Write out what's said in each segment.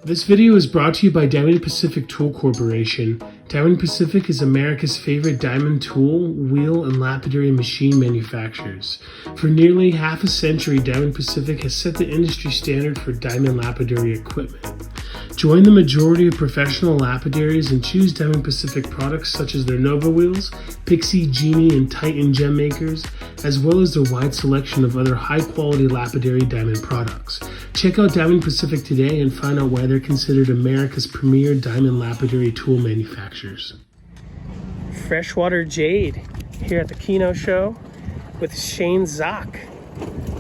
This video is brought to you by Diamond Pacific Tool Corporation. Diamond Pacific is America's favorite diamond tool, wheel, and lapidary machine manufacturers. For nearly half a century, Diamond Pacific has set the industry standard for diamond lapidary equipment. Join the majority of professional lapidaries and choose Diamond Pacific products such as their Nova wheels, Pixie, Genie, and Titan gem makers, as well as their wide selection of other high-quality lapidary diamond products. Check out Diamond Pacific today and find out why they're considered America's premier diamond lapidary tool manufacturers. Freshwater Jade here at the Kino Show with Shane Zock.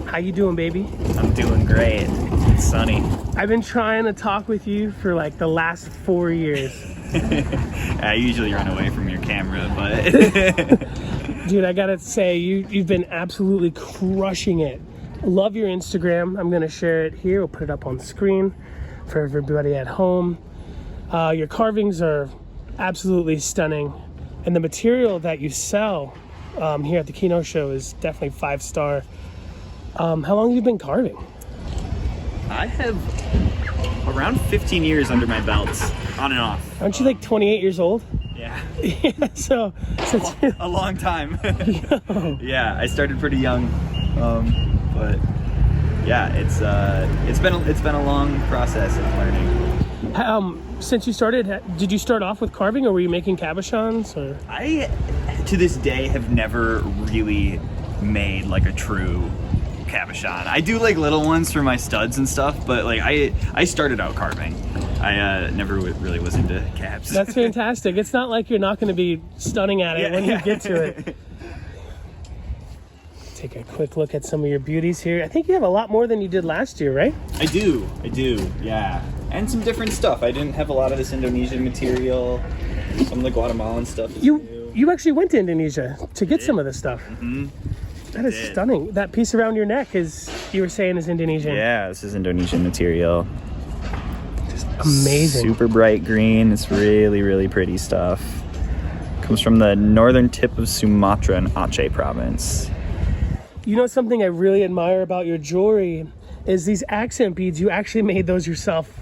How you doing, baby? I'm doing great. It's sunny. I've been trying to talk with you for like the last 4 years. I usually run away from your camera, but Dude, I gotta say, you've been absolutely crushing it. Love your Instagram. I'm gonna share it here. We'll put it up on screen for everybody at home. Your carvings are absolutely stunning, and the material that you sell here at the Kino Show is definitely 5-star. How long have you been carving? I have around 15 years under my belt, on and off. Aren't you like 28 years old? Yeah. Yeah, so A long time. Yo. Yeah, I started pretty young, but yeah, it's been a long process of learning. Since you started, did you start off with carving, or were you making cabochons? Or I, to this day, have never really made like a true cabochon. I do like little ones for my studs and stuff, but like I started out carving. I never really was into cabs. That's fantastic. It's not like you're not going to be stunning at it when you get to it. Take a quick look at some of your beauties here. I think you have a lot more than you did last year, right? I do, yeah. And some different stuff. I didn't have a lot of this Indonesian material, some of the Guatemalan stuff. You actually went to Indonesia to get some of this stuff. Mm-hmm. That is stunning. That piece around your neck is, you were saying, is Indonesian. Yeah, this is Indonesian material. Just amazing. Super bright green. It's really, really pretty stuff. Comes from the northern tip of Sumatra in Aceh province. You know something I really admire about your jewelry is these accent beads. You actually made those yourself.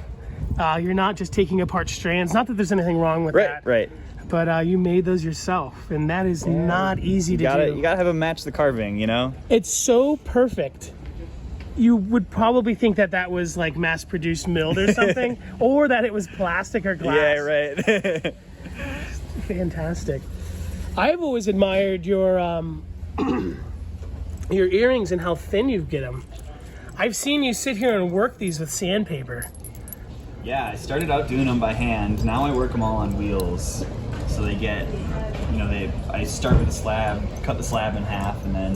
You're not just taking apart strands. Not that there's anything wrong with that. Right. But you made those yourself, and that is not easy to do. You gotta have them match the carving, you know? It's so perfect. You would probably think that that was like mass-produced milled or something, or that it was plastic or glass. Yeah, right. Fantastic. I've always admired your your earrings and how thin you get them. I've seen you sit here and work these with sandpaper. Yeah, I started out doing them by hand. Now I work them all on wheels. So they get, I start with a slab, cut the slab in half, and then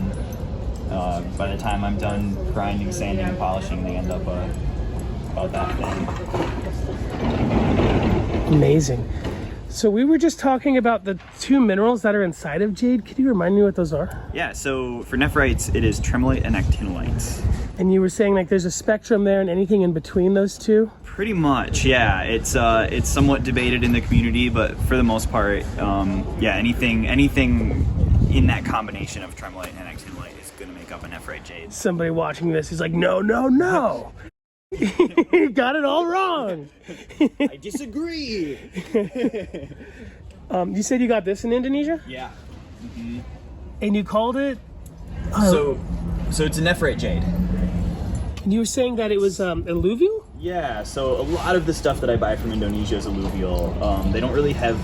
by the time I'm done grinding, sanding, and polishing, they end up about that thin. Amazing. So we were just talking about the two minerals that are inside of jade. Could you remind me what those are? Yeah, so for nephrites, it is tremolite and actinolite. And you were saying like there's a spectrum there, and anything in between those two? Pretty much, yeah. It's somewhat debated in the community, but for the most part, yeah, anything in that combination of tremolite and actinolite is going to make up a nephrite jade. Somebody watching this is like, no. You got it all wrong. I disagree. You said you got this in Indonesia? Yeah. Mm-hmm. And you called it? So it's a nephrite jade. And you were saying that it was alluvial? Yeah, so a lot of the stuff that I buy from Indonesia is alluvial. They don't really have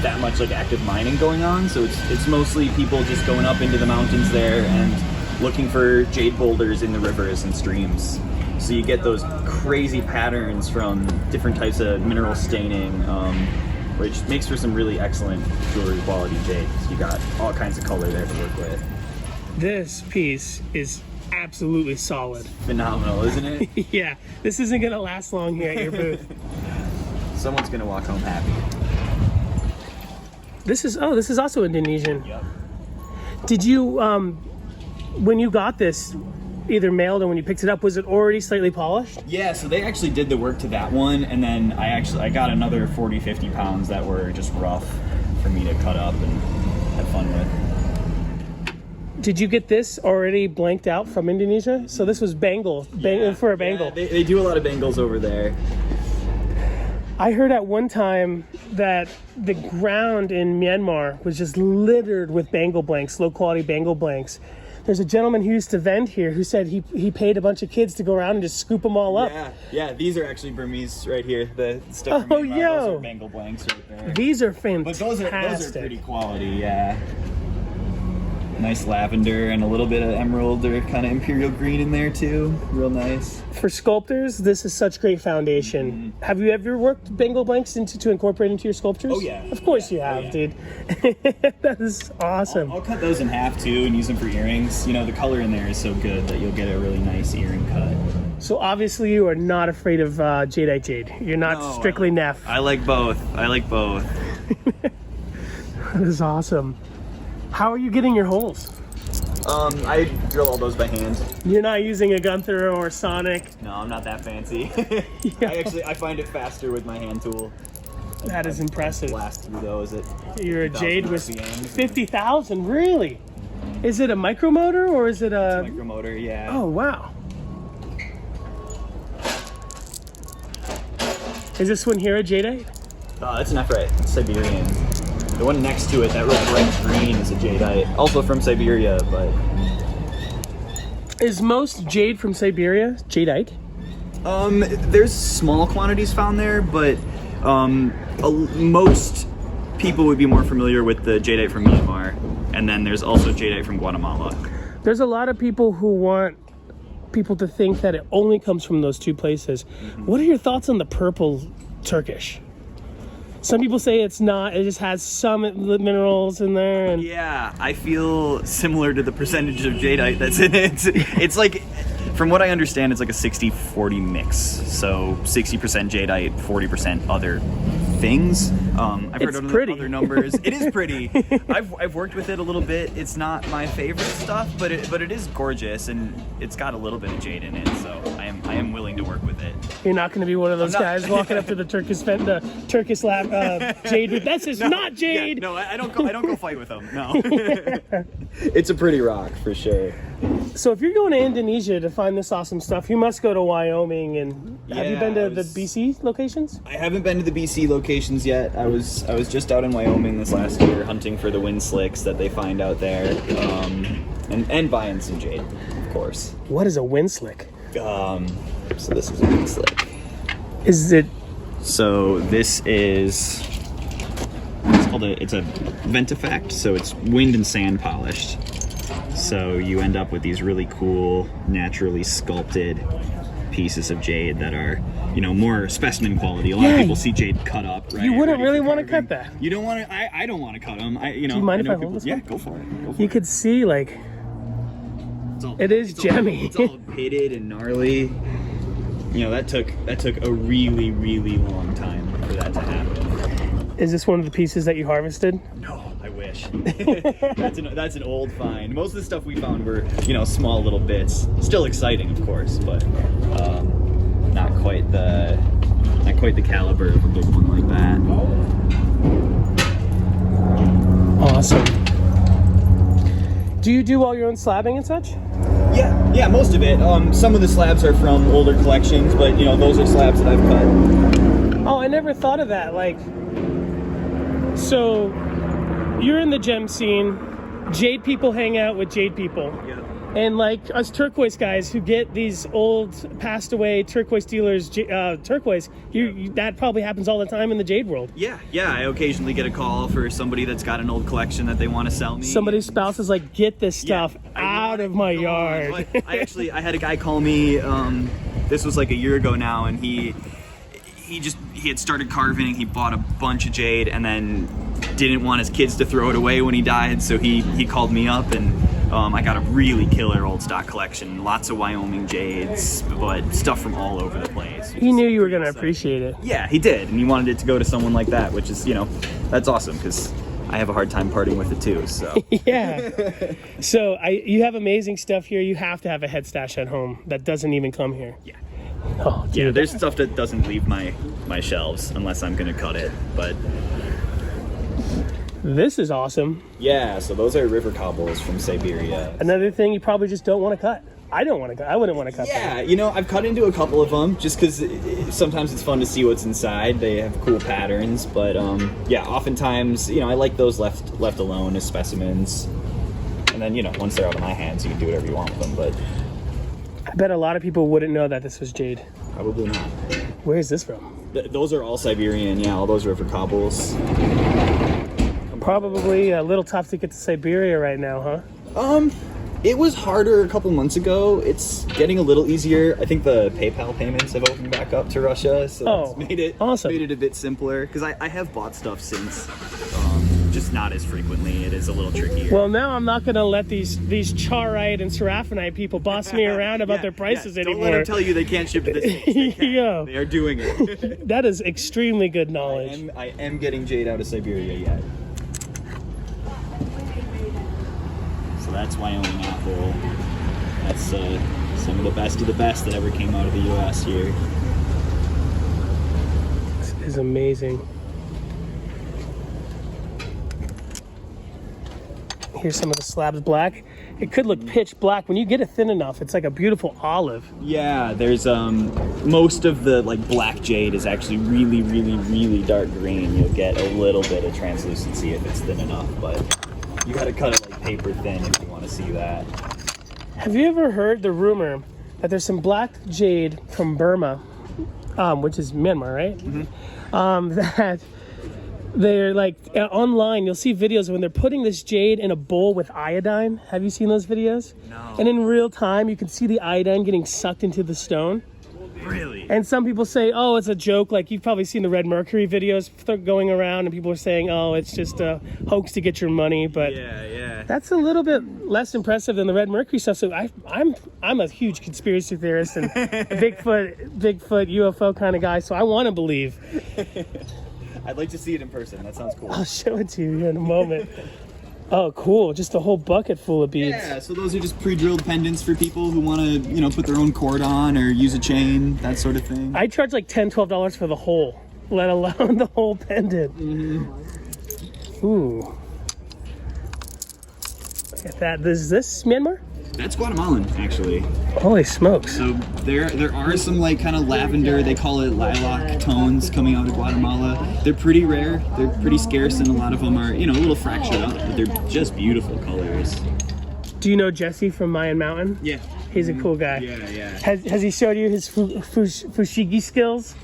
that much like active mining going on, so it's mostly people just going up into the mountains there and looking for jade boulders in the rivers and streams. So you get those crazy patterns from different types of mineral staining, which makes for some really excellent jewelry quality jade. So you got all kinds of color there to work with. This piece is absolutely solid. Phenomenal, isn't it? Yeah, this isn't gonna last long here at your booth. Someone's gonna walk home happy. This is also Indonesian. Yep. Did you, when you got this, either mailed or when you picked it up, was it already slightly polished? Yeah, so they actually did the work to that one, and then I got another 40-50 pounds that were just rough for me to cut up and have fun with. Did you get this already blanked out from Indonesia? So this was for a bangle. Yeah, they do a lot of bangles over there. I heard at one time that the ground in Myanmar was just littered with Bengal blanks, low quality Bengal blanks. There's a gentleman who used to vend here who said he paid a bunch of kids to go around and just scoop them all up. Yeah, these are actually Burmese right here. The stuff Oh, from Myanmar, yo. those are Bengal blanks right there. These are But fantastic. those are pretty quality, yeah. Nice lavender and a little bit of emerald or kind of imperial green in there too. Real nice. For sculptors, this is such great foundation. Have you ever worked Bengal blanks to incorporate into your sculptures? Oh, yeah. Of course you Oh, have, yeah. dude. That is awesome. I'll cut those in half too and use them for earrings. You know, the color in there is so good that you'll get a really nice earring cut. So obviously you are not afraid of jadeite jade. You're not No, strictly Neff. I like both. I like both. That is awesome. How are you getting your holes? I drill all those by hand. You're not using a Gunther or Sonic. No, I'm not that fancy. Yeah. I find it faster with my hand tool. That is impressive. Blast through those at Your 50,000 jade was RPMs. 50,000, really? Is it a micro motor or is it a... Micromotor, yeah. Oh, wow. Is this one here a jadeite? That's an Ephrite, Siberian. The one next to it, that real bright green, is a jadeite. Also from Siberia, but Is most jade from Siberia jadeite? there's small quantities found there, but most people would be more familiar with the jadeite from Myanmar, and then there's also jadeite from Guatemala. There's a lot of people who want people to think that it only comes from those two places. What are your thoughts on the purple Turkish? Some people say it's not, it just has some minerals in there. And Yeah, I feel similar to the percentage of jadeite that's in it. It's like, from what I understand, it's like a 60-40 mix. So 60% jadeite, 40% other things. I've It's heard pretty. other numbers. It is pretty. I've worked with it a little bit. It's not my favorite stuff, but it is gorgeous, and it's got a little bit of jade in it. So I am willing to work with it. you're not going to be one of those I'm not. guys walking up to the Turkish lab jade. This is not jade. Yeah, no, I don't go fight with them. No. It's a pretty rock for sure. So if you're going to Indonesia to find this awesome stuff, you must go to Wyoming. And have you Yeah, been to I the was- BC locations? I haven't been to the BC locations yet. I was just out in Wyoming this last year hunting for the wind slicks that they find out there, and buying some jade, of course. What is a wind slick? So this is a wind slick. Is it? So this is it's a Ventifact. So it's wind and sand polished. So you end up with these really cool, naturally sculpted pieces of jade that are, more specimen quality. A lot Yeah. of people see jade cut up, right? You wouldn't ready really for want to carving. cut that. You don't want to. I don't want to cut them. Do you mind if know I hold people- this Yeah, one? go for it. Go for You it. could see like It's all- it is it's gemmy. It's all pitted and gnarly. That took a really, really long time for that to happen. Is this one of the pieces that you harvested? No, I wish. That's an old find. Most of the stuff we found were, small little bits. Still exciting, of course, but not quite the caliber of a big one like that. Awesome. Do you do all your own slabbing and such? Yeah, most of it. Some of the slabs are from older collections, but those are slabs that I've cut. Oh, I never thought of that. Like, so you're in the gem scene. Jade people hang out with jade people. Yeah. And like us turquoise guys who get these old, passed away turquoise dealers, turquoise, that probably happens all the time in the jade world. Yeah. I occasionally get a call for somebody that's got an old collection that they want to sell me. Somebody's spouse is like, get this stuff out of my yard. I had a guy call me. This was like a year ago now, and he had started carving. He bought a bunch of jade, and then didn't want his kids to throw it away when he died. So he called me up, and I got a really killer old stock collection. Lots of Wyoming jades, but stuff from all over the place. He knew you were going to appreciate it. Yeah, he did, and he wanted it to go to someone like that, which is that's awesome because I have a hard time parting with it too. So Yeah. So you have amazing stuff here. You have to have a head stash at home that doesn't even come here. Yeah. Oh, Yeah, dude. there's stuff that doesn't leave my shelves unless I'm gonna cut it. But This is awesome. yeah, so those are river cobbles from Siberia. Another thing you probably just don't want to cut. I wouldn't want to cut Yeah, them. you know, I've cut into a couple of them just because sometimes it's fun to see what's inside. They have cool patterns, but yeah, oftentimes, you know, I like those left alone as specimens. And then, you know, once they're out of my hands, you can do whatever you want with them, but I bet a lot of people wouldn't know that this was jade. probably not. Where is this from? Those are all Siberian, yeah, all those river cobbles. Probably a little tough to get to Siberia right now, huh? It was harder a couple months ago. It's getting a little easier. I think the PayPal payments have opened back up to Russia, so it's made it a bit simpler. Because I have bought stuff since, just not as frequently. It is a little trickier. Well, now I'm not going to let these Charite and Seraphonite people boss me around about their prices anymore. Don't let them tell you they can't ship to this. Yeah. They are doing it. That is extremely good knowledge. I am getting jade out of Siberia yet. So that's Wyoming apple. That's some of the best that ever came out of the U.S. here. This is amazing. Here's some of the slabs black. It could look pitch black. When you get it thin enough, it's like a beautiful olive. Yeah, there's most of the like black jade is actually really dark green. You'll get a little bit of translucency if it's thin enough, but you gotta cut it like paper thin if you want to see that. Have you ever heard the rumor that there's some black jade from Burma, which is Myanmar, right? Mm-hmm. That they're like online, you'll see videos when they're putting this jade in a bowl with iodine. Have you seen those videos? No. And in real time, you can see the iodine getting sucked into the stone. Really? And some people say, oh, it's a joke. Like, you've probably seen the Red Mercury videos going around, and people are saying, oh, it's just a hoax to get your money. But yeah. that's a little bit less impressive than the Red Mercury stuff. So I'm a huge conspiracy theorist and Bigfoot UFO kind of guy. So I want to believe. I'd like to see it in person. That sounds cool. I'll show it to you here in a moment. Oh, cool. Just a whole bucket full of beads. Yeah, so those are just pre-drilled pendants for people who want to, you know, put their own cord on or use a chain, that sort of thing. I charge like $10, $12 for the whole, let alone the whole pendant. Mm-hmm. Ooh. Look at that. Is this Myanmar? That's Guatemalan, actually. Holy smokes. So there are some like kind of lavender, they call it lilac tones coming out of Guatemala. They're pretty rare, they're pretty scarce, and a lot of them are, you know, a little fractured up, but they're just beautiful colors. Do you know Jesse from Mayan Mountain? Yeah. He's a cool guy. Yeah. Has he showed you his fushigi skills?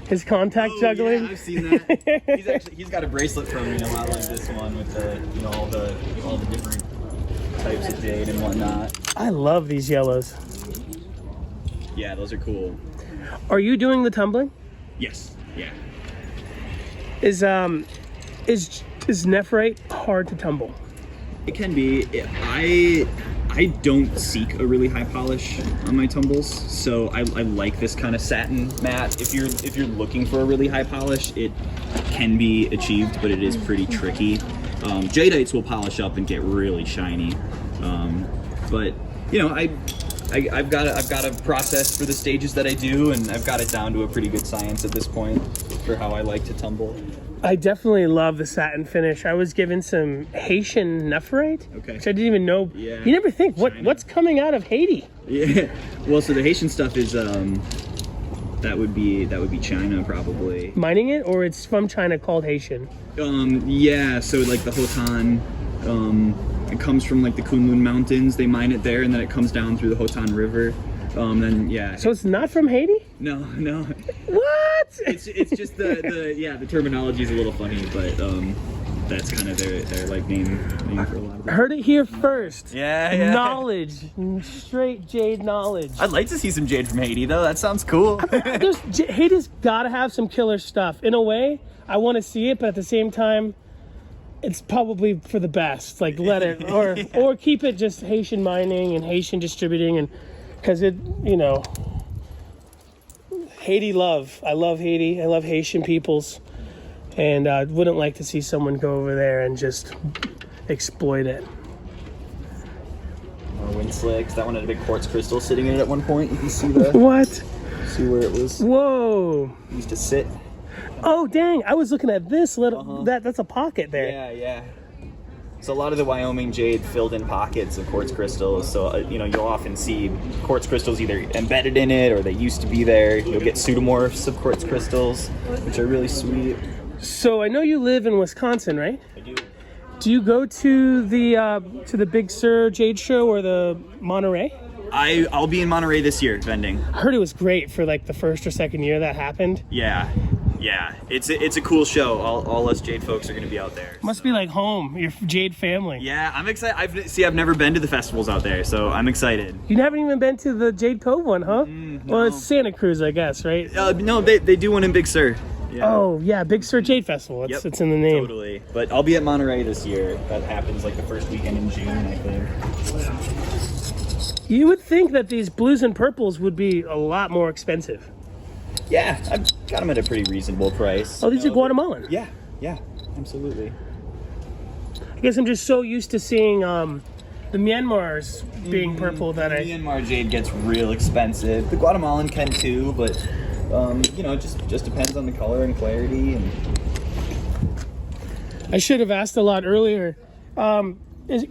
His contact juggling? Yeah, I've seen that. He's got a bracelet from me, a lot like this one with the, you know, all the different types of jade and whatnot. I love these yellows. Yeah, those are cool. Are you doing the tumbling? Yes. Yeah. Is nephrite hard to tumble? It can be. I don't seek a really high polish on my tumbles, so I like this kind of satin matte. If you're looking for a really high polish, it can be achieved, but it is pretty tricky. Jadites will polish up and get really shiny, but you know, I've got a process for the stages that I do, and I've got it down to a pretty good science at this point for how I like to tumble. I definitely love the satin finish. I was given some Haitian nephrite, Okay. which I didn't even know. Yeah. You never think what's coming out of Haiti. Yeah. Well, so the Haitian stuff is that would be China probably. Mining it, or it's from China called Haitian? Yeah, so like the Hotan, it comes from like the Kunlun Mountains. They mine it there, and then it comes down through the Hotan River. Then yeah. So it's not from Haiti? No. What? It's just the terminology is a little funny, but that's kind of their like name for a lot of it. Heard it here first. Yeah. Knowledge, straight jade knowledge. I'd like to see some jade from Haiti though. That sounds cool. Haiti's got to have some killer stuff. In a way, I want to see it, but at the same time, it's probably for the best. Like let it, or keep it just Haitian mining and Haitian distributing, and because it, you know, Haiti love. I love Haiti. I love Haitian peoples, and I wouldn't like to see someone go over there and just exploit it. More wind slicks. That one had a big quartz crystal sitting in it at one point. You can see the What? see where it was. Whoa. Used to sit. Oh dang! I was looking at this little. That's a pocket there. Yeah. So a lot of the Wyoming jade filled in pockets of quartz crystals. So you'll often see quartz crystals either embedded in it or they used to be there. You'll get pseudomorphs of quartz crystals, which are really sweet. So I know you live in Wisconsin, right? I do. Do you go to the Big Sur Jade Show or the Monterey? I'll be in Monterey this year vending. I heard it was great for like the first or second year that happened. Yeah. It's a cool show. All us jade folks are going to be out there. Must be like home, your jade family. Yeah, I'm excited. I've never been to the festivals out there, so I'm excited. You haven't even been to the Jade Cove one, huh? No. Well, it's Santa Cruz, I guess, right? No, they do one in Big Sur. Yeah. Oh, yeah, Big Sur Jade Festival. It's in the name. Totally. But I'll be at Monterey this year. That happens like the first weekend in June, I think. You would think that these blues and purples would be a lot more expensive. Yeah, I've got them at a pretty reasonable price. Oh, these are Guatemalan. Yeah, absolutely. I guess I'm just so used to seeing the Myanmar's being purple that The Myanmar jade gets real expensive. The Guatemalan can too, but it just depends on the color and clarity. And I should have asked a lot earlier.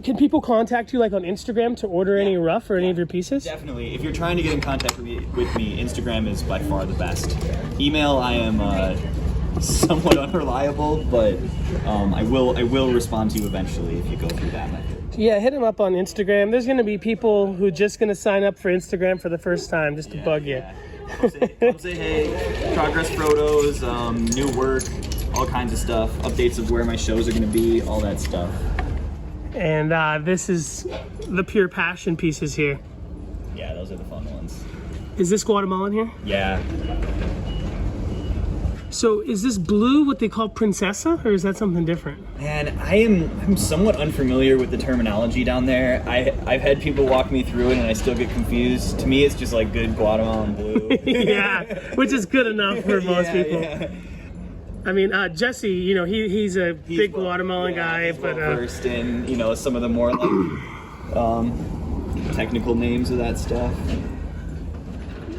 Can people contact you like on Instagram to order any rough or any of your pieces? Definitely. If you're trying to get in contact with me, Instagram is by far the best. Email, I am somewhat unreliable, but I will respond to you eventually if you go through that method. Yeah, hit him up on Instagram. There's going to be people who are just going to sign up for Instagram for the first time just to bug you. Come say hey, progress photos, new work, all kinds of stuff, updates of where my shows are going to be, all that stuff. And this is the Pure Passion pieces here. Yeah, those are the fun ones. Is this Guatemalan here? Yeah. So is this blue what they call Princessa, or is that something different? Man, I'm somewhat unfamiliar with the terminology down there. I've had people walk me through it and I still get confused. To me, it's just like good Guatemalan blue. Yeah, which is good enough for most people. Yeah. I mean, Jesse, he's a big Guatemalan guy, but versed in some of the more like technical names of that stuff.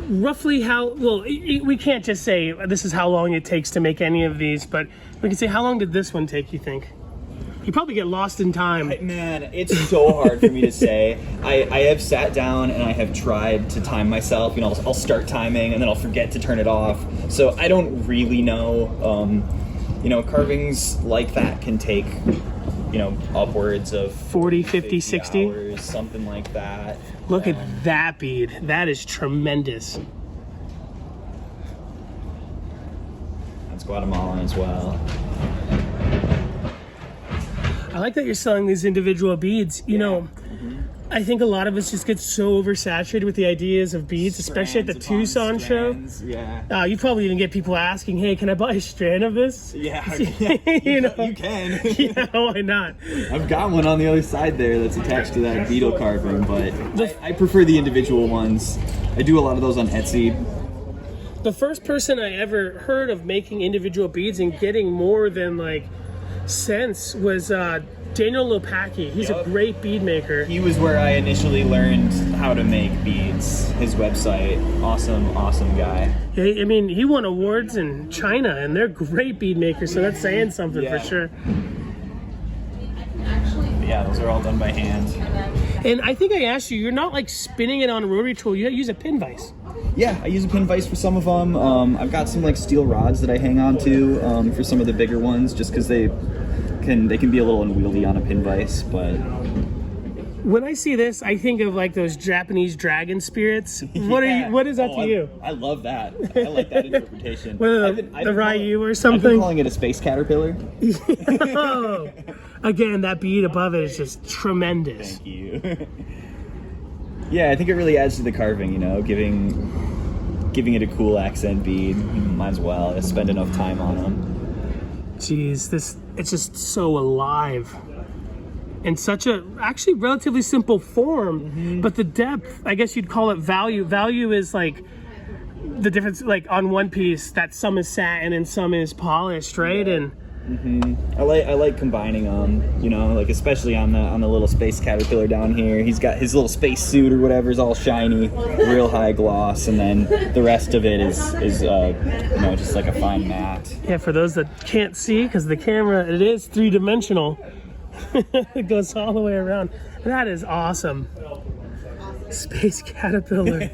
Roughly we can't just say this is how long it takes to make any of these, but we can say how long did this one take, you think? You probably get lost in time. Man, it's so hard for me to say. I have sat down and I have tried to time myself. I'll start timing and then I'll forget to turn it off. So I don't really know. Carvings like that can take, upwards of 40, 50, 60 hours, something like that. Look at that bead. That is tremendous. That's Guatemalan as well. I like that you're selling these individual beads. I think a lot of us just get so oversaturated with the ideas of beads, especially at the Tucson show. Yeah. You probably even get people asking, hey, can I buy a strand of this? Yeah. You can. Yeah, why not? I've got one on the other side there that's attached to that beetle carving, but I prefer the individual ones. I do a lot of those on Etsy. The first person I ever heard of making individual beads and getting more than cents was Daniel Lopacki. He's a great bead maker. He was where I initially learned how to make beads. His website, awesome guy. I mean, he won awards in China, and they're great bead makers, so that's saying something for sure. Yeah, those are all done by hand. And I think I asked you, you're not spinning it on a rotary tool, you use a pin vise. Yeah, I use a pin vise for some of them. I've got some steel rods that I hang on to for some of the bigger ones, just because they can be a little unwieldy on a pin vise. But when I see this, I think of those Japanese dragon spirits. What is that to you? I love that. I like that interpretation. The Ryu or something. I've been calling it a space caterpillar. Oh, again, that bead above it is just tremendous. Thank you. Yeah, I think it really adds to the carving, giving it a cool accent bead. Might as well spend enough time on them. Jeez, it's just so alive. In such a actually relatively simple form, but the depth, I guess you'd call it value. Value is the difference, on one piece that some is satin and some is polished, right? Yeah. And I like combining them, especially on the little space caterpillar down here. He's got his little space suit or whatever is all shiny, real high gloss, and then the rest of it is just like a fine matte. Yeah, for those that can't see, because the camera, it is three-dimensional. It goes all the way around. That is awesome. Space caterpillar.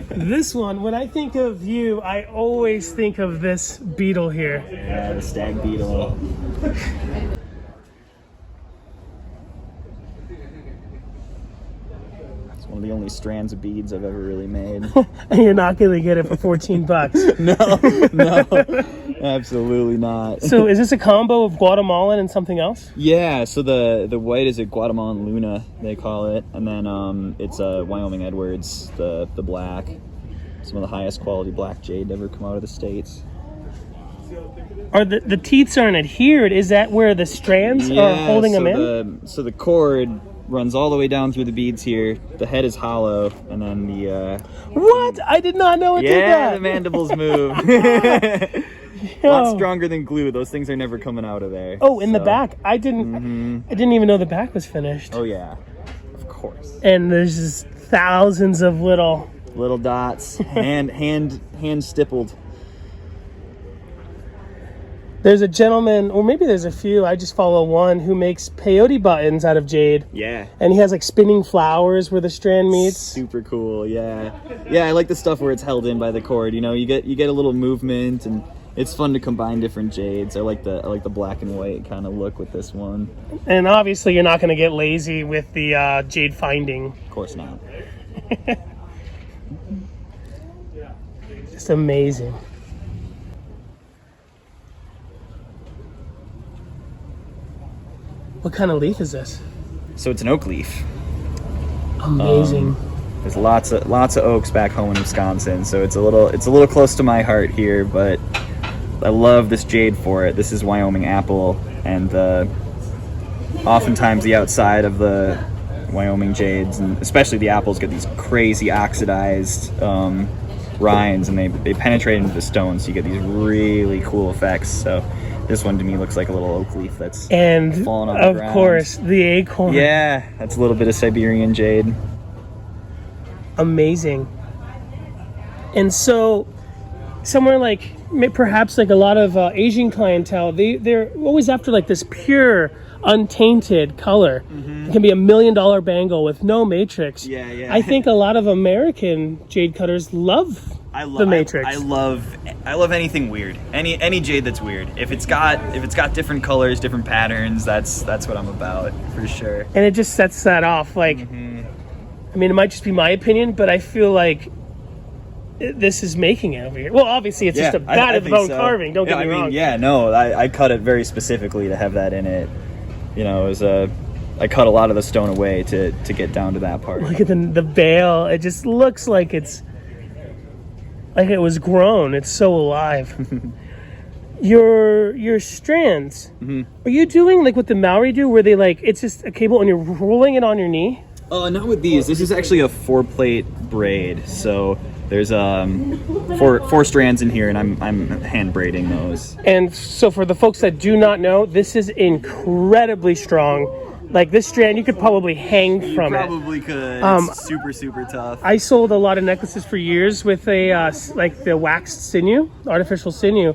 This one, when I think of you, I always think of this beetle here. Yeah, the stag beetle. It's one of the only strands of beads I've ever really made. And you're not going to get it for $14. No, absolutely not. So is this a combo of Guatemalan and something else? Yeah, so the white is a Guatemalan Luna, they call it, and then it's a Wyoming Edwards, the black. Some of the highest quality black jade to ever come out of the States. Are the teeth aren't adhered? Is that where the strands are holding them in? So the cord runs all the way down through the beads here. The head is hollow, and then the What? I did not know it did that. yeah, the mandibles move. A lot stronger than glue. Those things are never coming out of there. Oh, in the back. I didn't even know the back was finished. Oh yeah, of course. And there's just thousands of little dots, hand stippled. There's a gentleman, or maybe there's a few, I just follow one, who makes peyote buttons out of jade. Yeah. And he has like spinning flowers where the strand meets. Super cool, yeah. Yeah, I like the stuff where it's held in by the cord. You know, you get a little movement, and it's fun to combine different jades. I like the black and white kind of look with this one. And obviously you're not going to get lazy with the jade finding. Of course not. Just amazing. What kind of leaf is this? So it's an oak leaf. Amazing. There's lots of oaks back home in Wisconsin, so it's a little close to my heart here, but I love this jade for it. This is Wyoming apple, and oftentimes the outside of the Wyoming jades, and especially the apples, get these crazy oxidized rinds, and they penetrate into the stone, so you get these really cool effects. So this one to me looks like a little oak leaf that's fallen on the ground. Of course, the acorn. Yeah, that's a little bit of Siberian jade. Amazing. And so somewhere like perhaps like a lot of Asian clientele, they're always after like this pure, untainted color. It can be $1 million bangle with no matrix. Yeah. I think a lot of American jade cutters love the matrix. I love anything weird. Any jade that's weird. If it's got different colors, different patterns, that's what I'm about for sure. And it just sets that off. Like, I mean, it might just be my opinion, but I feel like this is making it over here. Well, obviously, it's just a bat of bone carving. Don't get me wrong. I cut it very specifically to have that in it. You know, I cut a lot of the stone away to get down to that part. Look at the veil. It just looks like it's like it was grown. It's so alive. Your strands. Are you doing like what the Maori do, where they like it's just a cable and you're rolling it on your knee? Not with these. This is actually a 4-plate braid. So there's four strands in here, and I'm hand braiding those. And so for the folks that do not know, this is incredibly strong. Like this strand, you could probably hang from it. Probably could. It's super tough. I sold a lot of necklaces for years with like the waxed sinew, artificial sinew,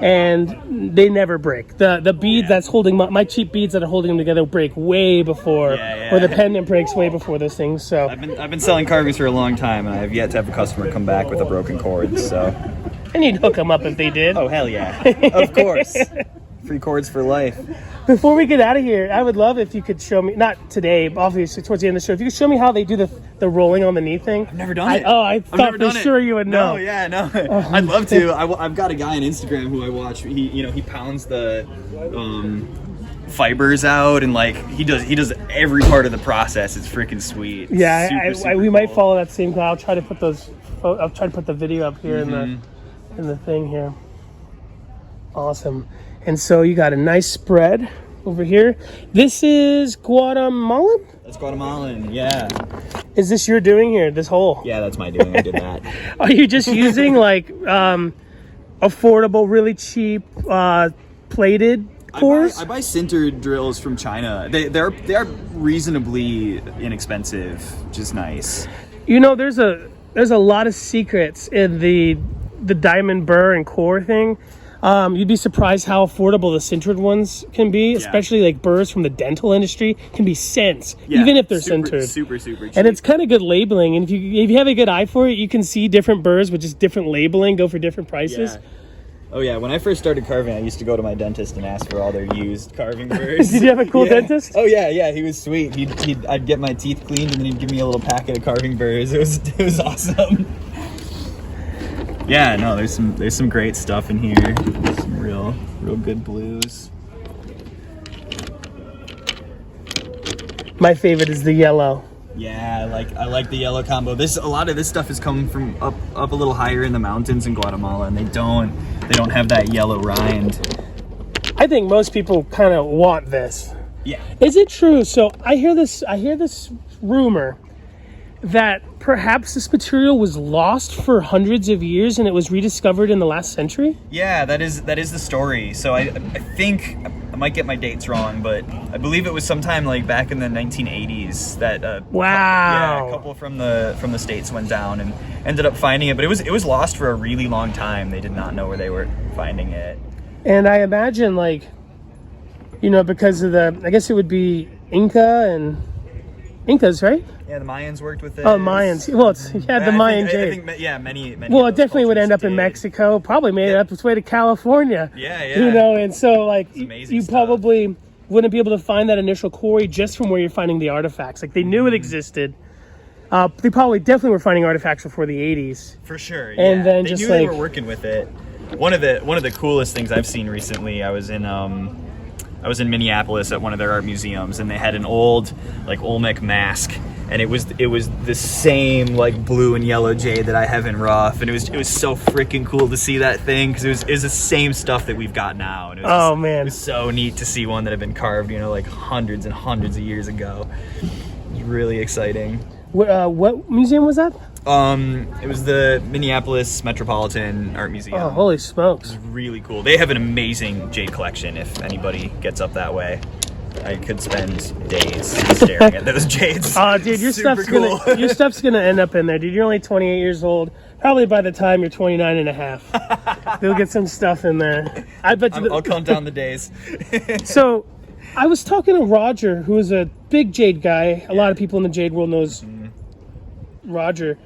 and they never break. The beads that's holding my cheap beads that are holding them together break way before, or the pendant breaks way before those things. So I've been selling carvings for a long time, and I have yet to have a customer come back with a broken cord. So, and you'd hook them up if they did. Oh hell yeah, of course. Free cords for life. Before we get out of here, I would love if you could show me, not today, but obviously towards the end of the show, if you could show me how they do the rolling on the knee thing. I've never done it. I thought for sure you would know. No. I'd love to. I've got a guy on Instagram who I watch. He pounds the fibers out, and like he does every part of the process. It's freaking sweet. Yeah, Super we might cool. follow that same guy. I'll try to put the video up here in the thing here. Awesome. And so you got a nice spread over here. This is Guatemalan? That's Guatemalan, yeah. Is this your doing here, this hole? Yeah, that's my doing. I did that. Are you just using like affordable, really cheap plated cores? I buy sintered drills from China. They are reasonably inexpensive, which is nice. You know, there's a lot of secrets in the diamond burr and core thing. You'd be surprised how affordable the sintered ones can be, especially like burrs from the dental industry can be cents, even if they're sintered. Super cheap. And it's kind of good labeling. And if you have a good eye for it, you can see different burrs with just different labeling, go for different prices. Yeah. Oh yeah, when I first started carving, I used to go to my dentist and ask for all their used carving burrs. Did you have a cool dentist? Oh yeah, he was sweet. I'd get my teeth cleaned and then he'd give me a little packet of carving burrs. It was awesome. Yeah, no, there's some great stuff in here. Some real good blues. My favorite is the yellow. Yeah, I like the yellow combo. A lot of this stuff is coming from up a little higher in the mountains in Guatemala, and they don't have that yellow rind. I think most people kind of want this. Yeah. Is it true? So I hear this rumor that perhaps this material was lost for hundreds of years and it was rediscovered in the last century? Yeah, that is the story. So I think I might get my dates wrong, but I believe it was sometime like back in the 1980s that wow. A couple from the States went down and ended up finding it, but it was lost for a really long time. They did not know where they were finding it. And I imagine because of I guess it would be Incas, right? Yeah, the Mayans worked with it. Oh, Mayans. Well, the Mayan jade. I think, many. Well, it definitely would end up in Mexico. Probably made it up its way to California. Yeah. And so you stuff. probably wouldn't be able to find that initial quarry just from where you're finding the artifacts. Like they knew it existed. They definitely were finding artifacts before the 80s. For sure. Yeah. And then they just knew they were working with it. One of the coolest things I've seen recently. I was in Minneapolis at one of their art museums, and they had an old Olmec mask, and it was the same blue and yellow jade that I have in rough, and it was so freaking cool to see that thing because it was the same stuff that we've got now. And it was so neat to see one that had been carved hundreds and hundreds of years ago. It was really exciting. What museum was that? It was the Minneapolis Metropolitan Art Museum. Oh, holy smokes. It was really cool. They have an amazing jade collection if anybody gets up that way. I could spend days staring at those jades. Oh, dude, your stuff's gonna end up in there, dude. You're only 28 years old. Probably by the time you're 29 and a half, they'll get some stuff in there. I bet you. I'll count down the days. So, I was talking to Roger, who is a big jade guy. A lot of people in the jade world knows Roger.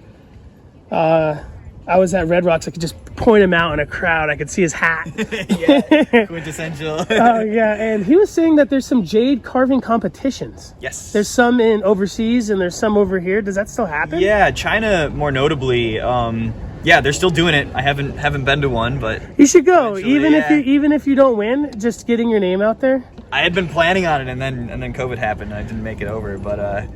I was at Red Rocks. I could just point him out in a crowd. I could see his hat. Yeah, quintessential. Oh, yeah. And he was saying that there's some jade carving competitions. Yes. There's some in overseas and there's some over here. Does that still happen? Yeah, China more notably. Yeah, they're still doing it. I haven't been to one, but you should go. Even if you don't win, just getting your name out there. I had been planning on it, and then COVID happened, and I didn't make it over. But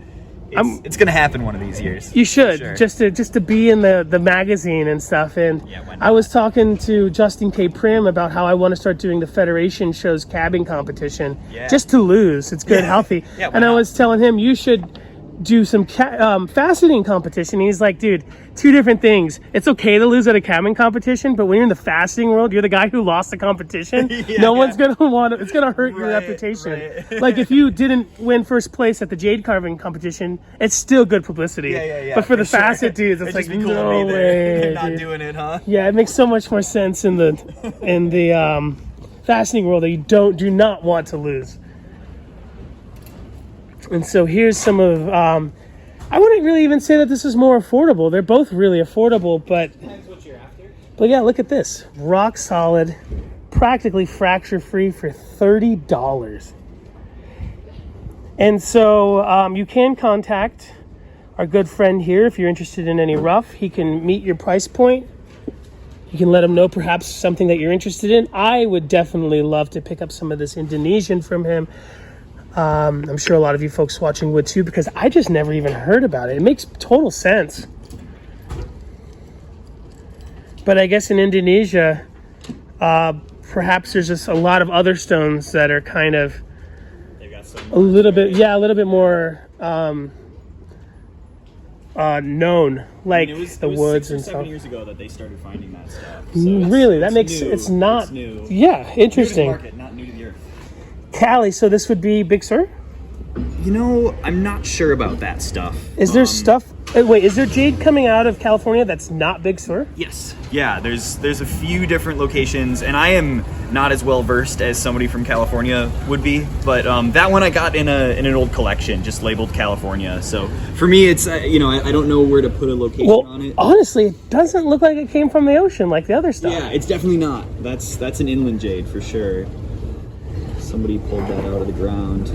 it's gonna happen one of these years. You should, sure. just to be in the magazine and stuff. And yeah, why not? I was talking to Justin K. Prim about how I want to start doing the Federation shows cabbing competition, just to lose. It's good, healthy. Yeah, and I was telling him you should do some faceting competition. He's like, dude, two different things. It's okay to lose at a cabbing competition, but when you're in the faceting world, you're the guy who lost the competition. One's gonna want to. It's gonna hurt your reputation. Right. Like if you didn't win first place at the jade carving competition, it's still good publicity. Yeah. But for the facet dudes, it's like, be cool no to be there. way, Not dude. doing it, huh? Yeah, it makes so much more sense in the faceting world that you do not want to lose. And so here's some of, I wouldn't really even say that this is more affordable. They're both really affordable, but depends what you're after. But yeah, look at this. Rock solid, practically fracture free for $30. And so you can contact our good friend here if you're interested in any rough. He can meet your price point. You can let him know perhaps something that you're interested in. I would definitely love to pick up some of this Indonesian from him. I'm sure a lot of you folks watching would too, because I just never even heard about it. It makes total sense. But I guess in Indonesia, perhaps there's just a lot of other stones that are kind of a little bit more known, like it was woods 6 or and 7 stuff. years ago that they started finding that stuff. Really, that makes new. it's not. It's new. Yeah, interesting. New to the market, not new to the earth. Cali, so this would be Big Sur? You know, I'm not sure about that stuff. Is there stuff? Wait, is there jade coming out of California that's not Big Sur? Yes. Yeah, there's a few different locations, and I am not as well versed as somebody from California would be, but that one I got in an old collection, just labeled California. So for me, it's you know, I don't know where to put a location on it. Honestly, it doesn't look like it came from the ocean like the other stuff. Yeah, it's definitely not. That's an inland jade for sure. Somebody pulled that out of the ground.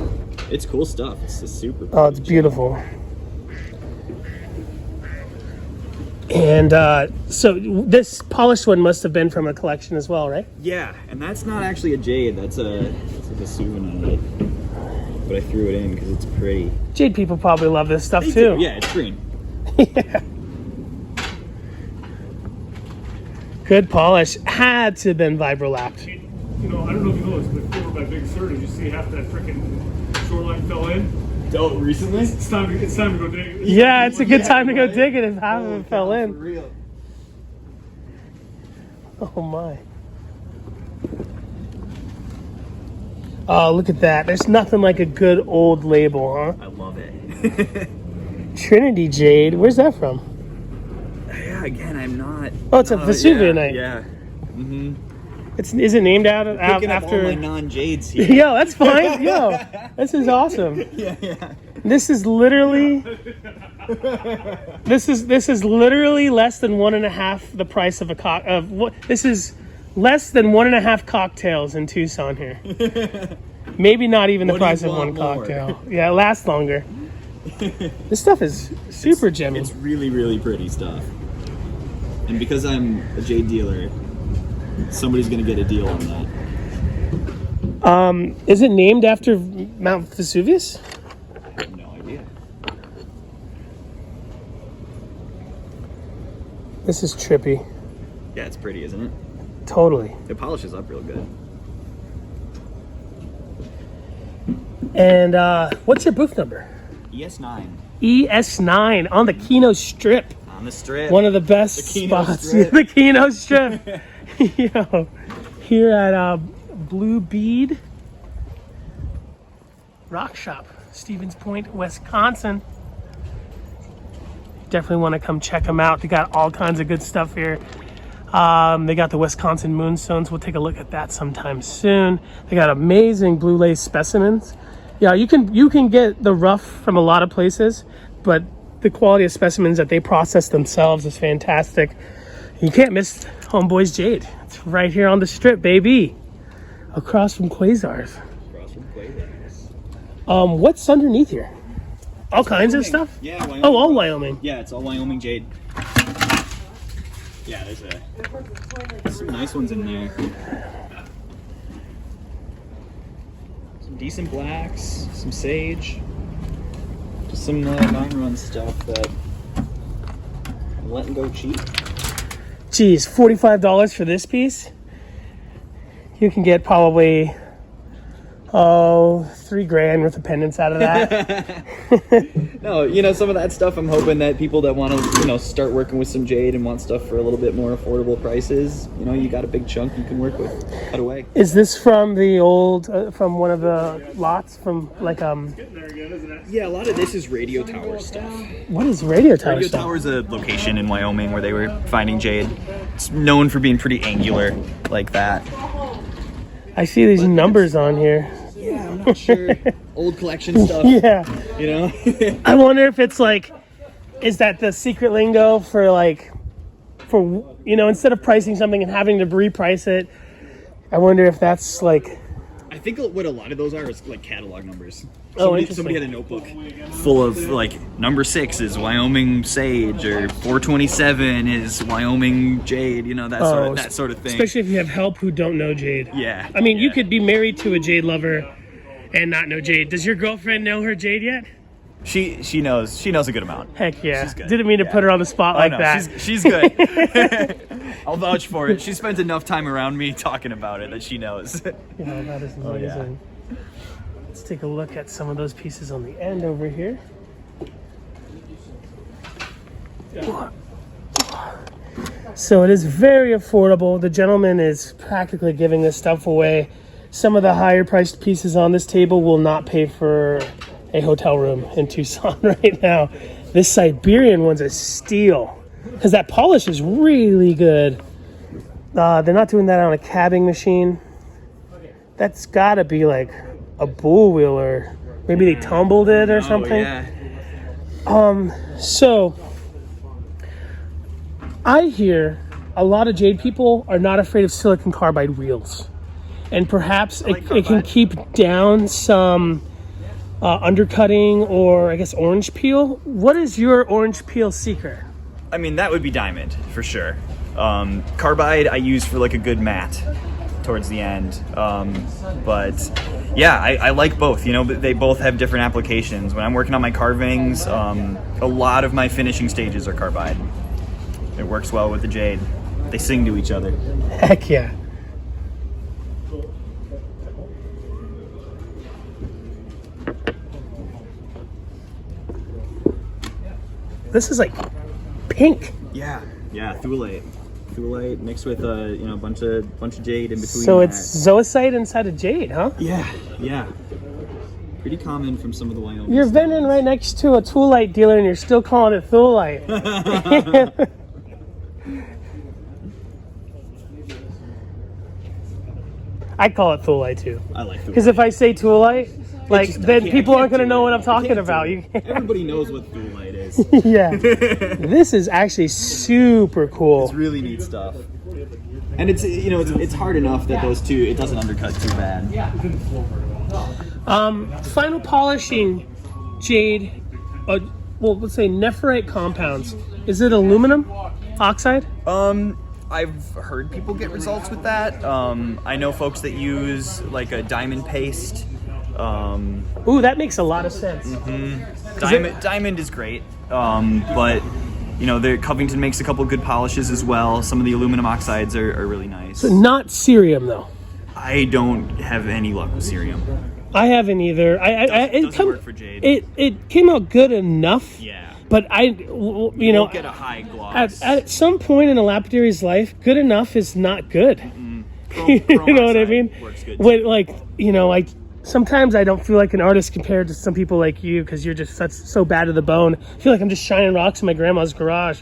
It's cool stuff. It's just super. Oh, it's beautiful. And so this polished one must have been from a collection as well, right? Yeah, and that's not actually a jade. It's like a souvenir. But I threw it in because it's pretty. Jade people probably love this stuff They too. do. Yeah, it's green. Yeah. Good polish. Had to have been vibrolapped. You know, I don't know if you know this, but over by Big Sur, did you see half that freaking shoreline fell in? Oh, recently? It's time to go dig. Yeah, it's a good time to go dig it if half of it fell in. For real. Oh my. Oh, look at that. There's nothing like a good old label, huh? I love it. Trinity Jade. Where's that from? Yeah, again, I'm not. Oh, it's a Vesuvianite. Yeah. Mm-hmm. Is it named out Picking up all after? my non-jades here. Yo, that's fine. Yo, this is awesome. Yeah. This is literally. This is literally less than 1.5 the price of this is less than 1.5 cocktails in Tucson here. Maybe not even the What do you price of one want more? cocktail. Yeah, it lasts longer. This stuff is super gemmy. It's really, really pretty stuff. And because I'm a jade dealer, somebody's gonna get a deal on that. Is it named after Mount Vesuvius? I have no idea. This is trippy. Yeah, it's pretty, isn't it? Totally. It polishes up real good. And what's your booth number? ES9 ES9 on the Keno Strip. on the strip. One of the best The Keno spots. Strip. The Keno Strip. Yo, here at Blue Bead Rock Shop, Stevens Point, Wisconsin. Definitely want to come check them out. They got all kinds of good stuff here. They got the Wisconsin Moonstones. We'll take a look at that sometime soon. They got amazing blue lace specimens. Yeah, you can get the rough from a lot of places, but the quality of specimens that they process themselves is fantastic. You can't miss Homeboy's Jade. It's right here on the strip, baby. Across from Quasars. Across from Quasars. What's underneath here? All kinds of stuff? Yeah, Wyoming. Oh, all Wyoming. Yeah, it's all Wyoming jade. Yeah, there's some nice ones in there. Some decent blacks, some sage, just some mine run stuff that I'm letting go cheap. Geez, $45 for this piece? You can get probably, $3,000 worth of pendants out of that. No, some of that stuff I'm hoping that people that want to, start working with some jade and want stuff for a little bit more affordable prices, you got a big chunk you can work with. Cut away. Is this from the old, from one of the lots from like, Getting there again, isn't it? Yeah, a lot of this is radio tower stuff. what is Radio Tower Radio stuff? Tower is a location in Wyoming where they were finding jade. It's known for being pretty angular like that. I see these numbers on here. Yeah, I'm not sure. Old collection stuff. Yeah. I wonder if it's like, is that the secret lingo for instead of pricing something and having to reprice it, I wonder if that's like... I think what a lot of those are is like catalog numbers. Oh, Somebody interesting. had a notebook full of like number 6 is Wyoming sage or 427 is Wyoming jade, that sort of thing. Especially if you have help who don't know jade. Yeah. I mean, you yeah. could be married to a jade lover and not know jade. Does your girlfriend know her jade yet? She knows a good amount. Heck yeah. She's good. Didn't mean to put her on the spot like that. She's good. I'll vouch for it. She spent enough time around me talking about it that she knows. Yeah, that is Oh, yeah. amazing. Let's take a look at some of those pieces on the end over here. So it is very affordable. The gentleman is practically giving this stuff away. Some of the higher priced pieces on this table will not pay for a hotel room in Tucson right now. This Siberian one's a steal because that polish is really good. They're not doing that on a cabbing machine. That's got to be like a bull wheeler. Maybe they tumbled it or something. So I hear a lot of Jade people are not afraid of silicon carbide wheels, and perhaps it can keep down some undercutting or I guess orange peel. What is your orange peel secret? I mean, that would be diamond for sure. Carbide I use for like a good matte towards the end. But yeah, I like both, you know, but they both have different applications. When I'm working on my carvings, a lot of my finishing stages are carbide. It works well with the Jade. They sing to each other. Heck yeah. This is like pink. Yeah, thulite. Thulite mixed with a bunch of jade in between. So it's zoisite inside of jade, huh? Yeah. Pretty common from some of the Wyoming. You're vending right next to a toolite dealer and you're still calling it thulite. I call it thulite too. I like thulite. Because if I say toolite, like just- then people aren't going to do know it. what I'm talking Can't about. do it. Everybody knows what thulite is. Yeah. This is actually super cool. It's really neat stuff. And it's hard enough that those two, it doesn't undercut too bad. Final polishing jade, well, let's say nephrite compounds. Is it aluminum oxide? I've heard people get results with that. I know folks that use like a diamond paste. Ooh, that makes a lot of sense. Diamond is great, but Covington makes a couple good polishes as well. Some of the aluminum oxides are really nice. Not cerium though. I don't have any luck with cerium. I haven't either. It doesn't work for jade. It came out good enough. Yeah. But You won't get a high gloss. at some point in a lapidary's life, good enough is not good. Chrome You know what I oxide mean? Works good. When sometimes I don't feel like an artist compared to some people like you because you're just so bad to the bone. I feel like I'm just shining rocks in my grandma's garage.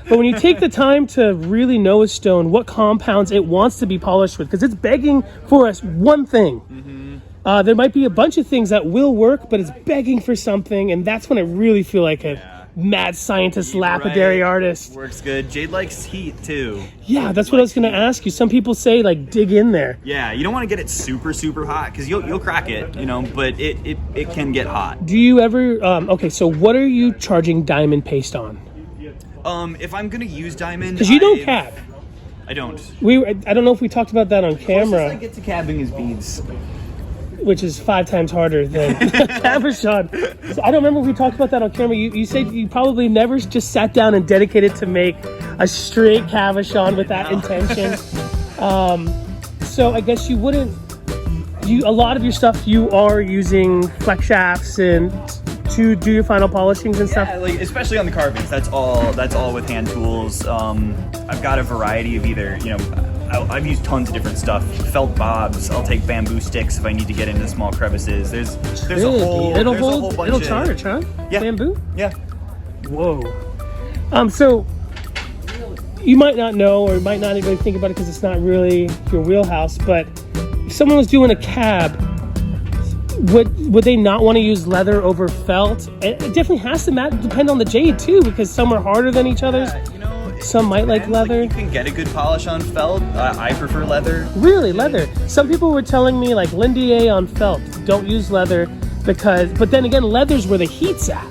But when you take the time to really know a stone, what compounds it wants to be polished with, because it's begging for us one thing. There might be a bunch of things that will work, but it's begging for something, and that's when I really feel like a mad scientist, lapidary artist. Works good. Jade likes heat too. Yeah, that's what I was going to ask you. Some people say like dig in there. Yeah, you don't want to get it super hot because you'll crack it, but it can get hot. Do you ever? Okay, so what are you charging diamond paste on? If I'm gonna use diamond, Because you don't cab. I don't. I don't know if we talked about that on camera. Closest I get to cabbing is beads. Which is 5 times harder than cabochon. So I don't remember if we talked about that on camera. You said you probably never just sat down and dedicated to make a straight cabochon with that intention. So I guess you wouldn't. A lot of your stuff you are using flex shafts and to do your final polishings and stuff. Yeah, like especially on the carvings, that's all with hand tools. I've got a variety of either, I've used tons of different stuff. Felt bobs. I'll take bamboo sticks if I need to get into small crevices. There's a whole bunch. It'll charge, huh? Yeah. Bamboo. Yeah. Whoa. So you might not know, or might not even think about it because it's not really your wheelhouse. But if someone was doing a cab, would they not want to use leather over felt? It definitely has to depend on the jade too, because some are harder than each other's. Some might like leather. You can get a good polish on felt. I prefer leather. Really, leather. Some people were telling me like Lindier on felt, don't use leather but then again, leather's where the heat's at.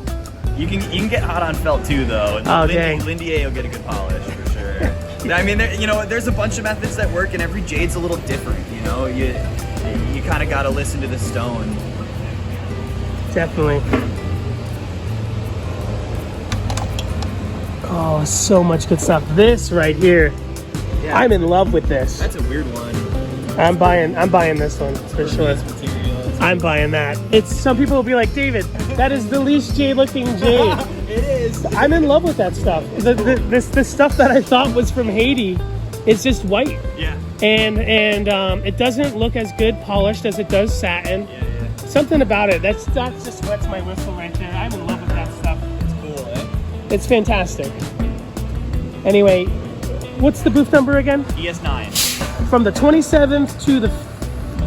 You can get hot on felt too, though. Oh, dang. Lindier will get a good polish for sure. I mean, there's a bunch of methods that work, and every jade's a little different. You kind of got to listen to the stone. Definitely. Oh, so much good stuff. This right here, Yeah. I'm in love with this. That's a weird one. I'm buying this one for sure. I'm buying that. Some people will be like, David, that is the least jade looking jade. It is. I'm in love with that stuff. The stuff that I thought was from Haiti, it's just white. Yeah. And it doesn't look as good polished as it does satin. Yeah. Something about it. That's just wets my whistle right there. I'm in love with that stuff. It's cool, eh? It's fantastic. Anyway, what's the booth number again? ES9. From the 27th to the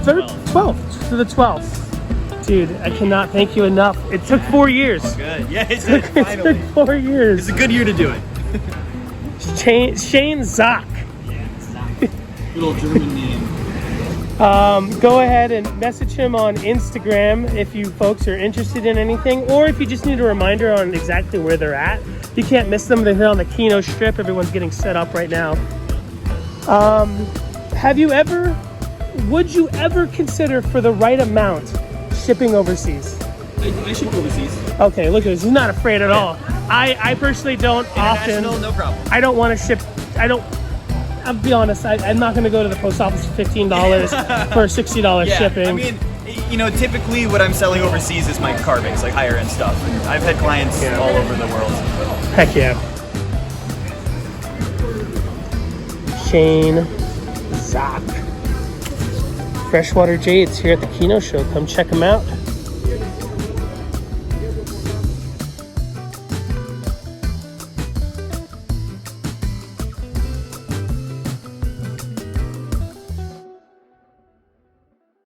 12th to the 12th. Dude, I cannot thank you enough. It took 4 years. Good. Yeah, it It finally. took 4 years. It's a good year to do it. Shane Zock. Good old German name. Go ahead and message him on Instagram if you folks are interested in anything, or if you just need a reminder on exactly where they're at. You can't miss them. They're here on the Kino Strip. Everyone's getting set up right now. Would you ever consider, for the right amount, shipping overseas? I ship overseas. Okay, look at this. He's not afraid at all. I personally don't often. International, no problem. I don't want to ship. I'll be honest, I'm not going to go to the post office for $15 for $60 Yeah, shipping. I mean, you know, typically what I'm selling overseas is my carvings, like higher end stuff. And I've had clients all over the world. Heck yeah. Shane Zock. Freshwater Jades here at the Kino Show. Come check them out.